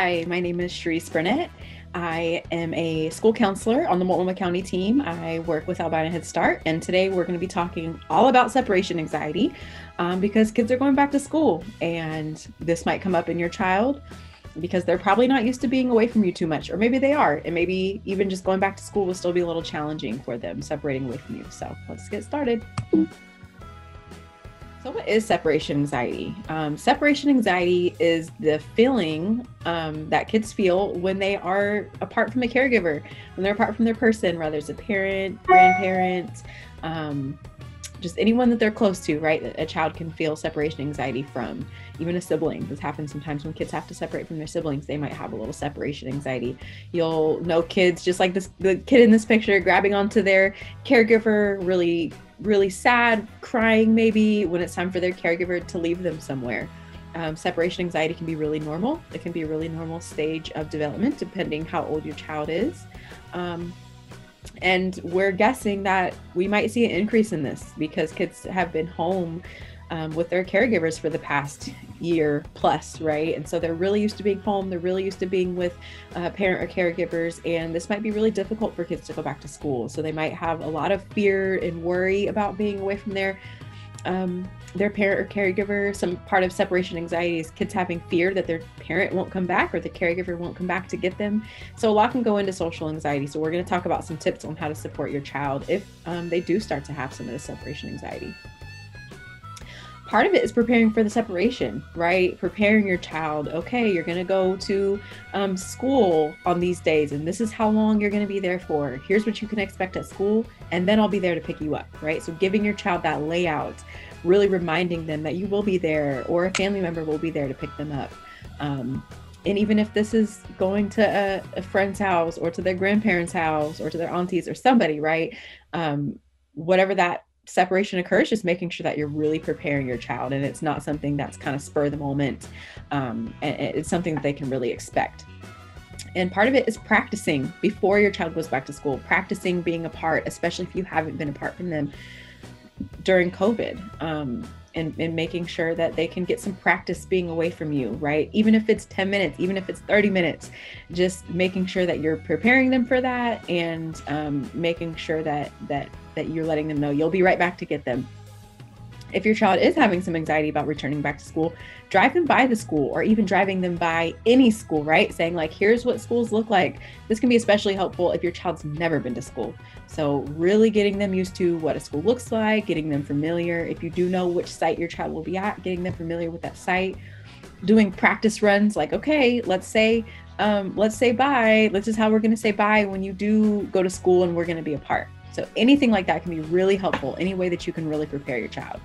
Hi, my name is Sharice Burnett. I am a school counselor on the Multnomah County team. I work with Albina Head Start, and today we're going to be talking all about separation anxiety because kids are going back to school, and this might come up in your child because they're probably not used to being away from you too much, or maybe they are, and maybe even just going back to school will still be a little challenging for them separating away from you. So let's get started. So what is separation anxiety? Separation anxiety is the feeling that kids feel when they are apart from a caregiver, when they're apart from their person, whether it's a parent, grandparent, just anyone that they're close to, right? That a child can feel separation anxiety from, even a sibling. This happens sometimes when kids have to separate from their siblings. They might have a little separation anxiety. You'll know kids just like the kid in this picture grabbing onto their caregiver, really sad, crying maybe when it's time for their caregiver to leave them somewhere. Separation anxiety can be really normal. It can be a really normal stage of development depending how old your child is. And we're guessing that we might see an increase in this because kids have been home with their caregivers for the past year plus, right? And so they're really used to being home. They're really used to being with parent or caregivers. And this might be really difficult for kids to go back to school. So they might have a lot of fear and worry about being away from their parent or caregiver. Some part of separation anxiety is kids having fear that their parent won't come back or the caregiver won't come back to get them. So a lot can go into social anxiety. So we're going to talk about some tips on how to support your child if they do start to have some of this separation anxiety. Part of it is preparing for the separation, right? Preparing your child. Okay, you're going to go to school on these days, and this is how long you're going to be there for. Here's what you can expect at school, and then I'll be there to pick you up, right? So giving your child that layout, really reminding them that you will be there or a family member will be there to pick them up. And even if this is going to a friend's house or to their grandparents' house or to their aunties or somebody, right? Whatever that separation occurs, just making sure that you're really preparing your child and it's not something that's kind of spur of the moment. And it's something that they can really expect. And part of it is practicing before your child goes back to school, practicing being apart, especially if you haven't been apart from them during COVID, and making sure that they can get some practice being away from you, right? Even if it's 10 minutes, even if it's 30 minutes, just making sure that you're preparing them for that and making sure that you're letting them know you'll be right back to get them. If your child is having some anxiety about returning back to school, drive them by the school or even driving them by any school, right? Saying like, here's what schools look like. This can be especially helpful if your child's never been to school. So really getting them used to what a school looks like, getting them familiar. If you do know which site your child will be at, getting them familiar with that site, doing practice runs like, okay, let's say bye. This is how we're going to say bye when you do go to school and we're going to be apart. So anything like that can be really helpful, any way that you can really prepare your child.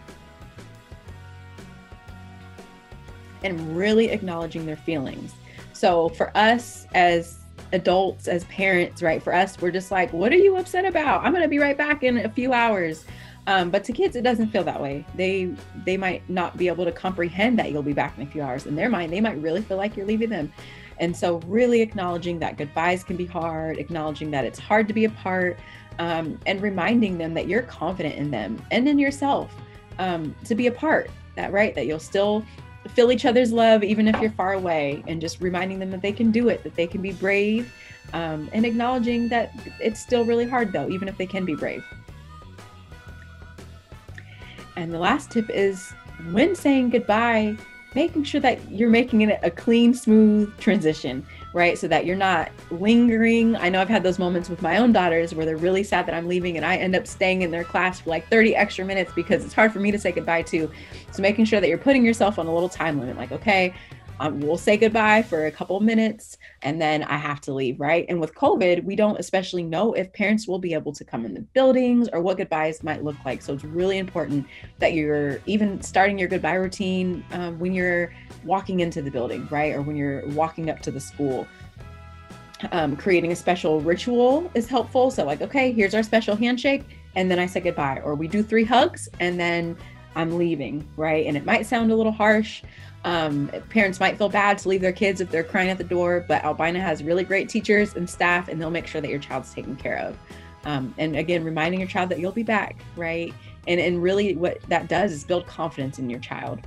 And really acknowledging their feelings. So for us as adults, as parents, right, for us, we're just like, what are you upset about? I'm going to be right back in a few hours. But to kids, it doesn't feel that way. They might not be able to comprehend that you'll be back in a few hours. In their mind, they might really feel like you're leaving them. And so really acknowledging that goodbyes can be hard, acknowledging that it's hard to be apart, and reminding them that you're confident in them and in yourself to be apart, that you'll still feel each other's love even if you're far away, and just reminding them that they can do it, that they can be brave, and acknowledging that it's still really hard though, even if they can be brave. And the last tip is when saying goodbye, making sure that you're making it a clean, smooth transition, right? So that you're not lingering. I know I've had those moments with my own daughters where they're really sad that I'm leaving and I end up staying in their class for like 30 extra minutes because it's hard for me to say goodbye to. So making sure that you're putting yourself on a little time limit, like, okay, we'll say goodbye for a couple of minutes and then I have to leave, right? And with COVID, we don't especially know if parents will be able to come in the buildings or what goodbyes might look like. So it's really important that you're even starting your goodbye routine when you're walking into the building, right? Or when you're walking up to the school. Creating a special ritual is helpful. So like, okay, here's our special handshake and then I say goodbye, or we do 3 hugs and then I'm leaving, right? And it might sound a little harsh. Parents might feel bad to leave their kids if they're crying at the door, but Albina has really great teachers and staff, and they'll make sure that your child's taken care of. And again, reminding your child that you'll be back, right? And really what that does is build confidence in your child.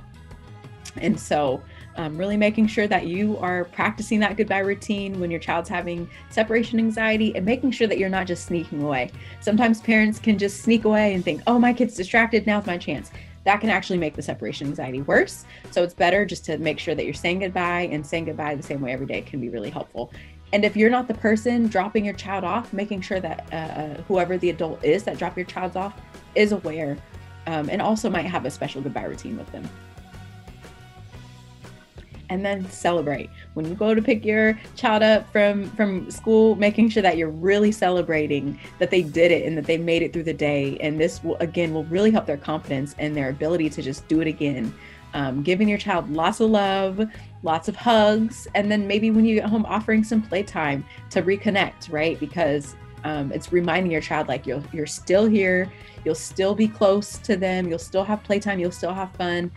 And so Really making sure that you are practicing that goodbye routine when your child's having separation anxiety, and making sure that you're not just sneaking away. Sometimes parents can just sneak away and think, oh, my kid's distracted, now's my chance. That can actually make the separation anxiety worse. So it's better just to make sure that you're saying goodbye, and saying goodbye the same way every day can be really helpful. And if you're not the person dropping your child off, making sure that whoever the adult is that drop your child off is aware, and also might have a special goodbye routine with them. And then celebrate. When you go to pick your child up from school, making sure that you're really celebrating that they did it and that they made it through the day. And this will really help their confidence and their ability to just do it again. Giving your child lots of love, lots of hugs, and then maybe when you get home, offering some playtime to reconnect, right? Because it's reminding your child, like, you're still here, you'll still be close to them, you'll still have playtime, you'll still have fun.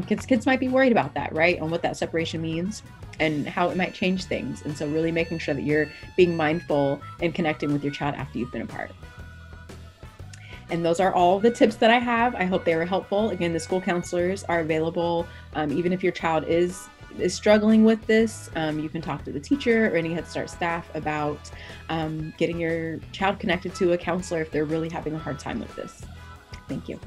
Kids might be worried about that, right? On what that separation means and how it might change things. And so really making sure that you're being mindful and connecting with your child after you've been apart. And those are all the tips that I have. I hope they were helpful. Again, the school counselors are available. Even if your child is struggling with this, you can talk to the teacher or any Head Start staff about getting your child connected to a counselor if they're really having a hard time with this. Thank you.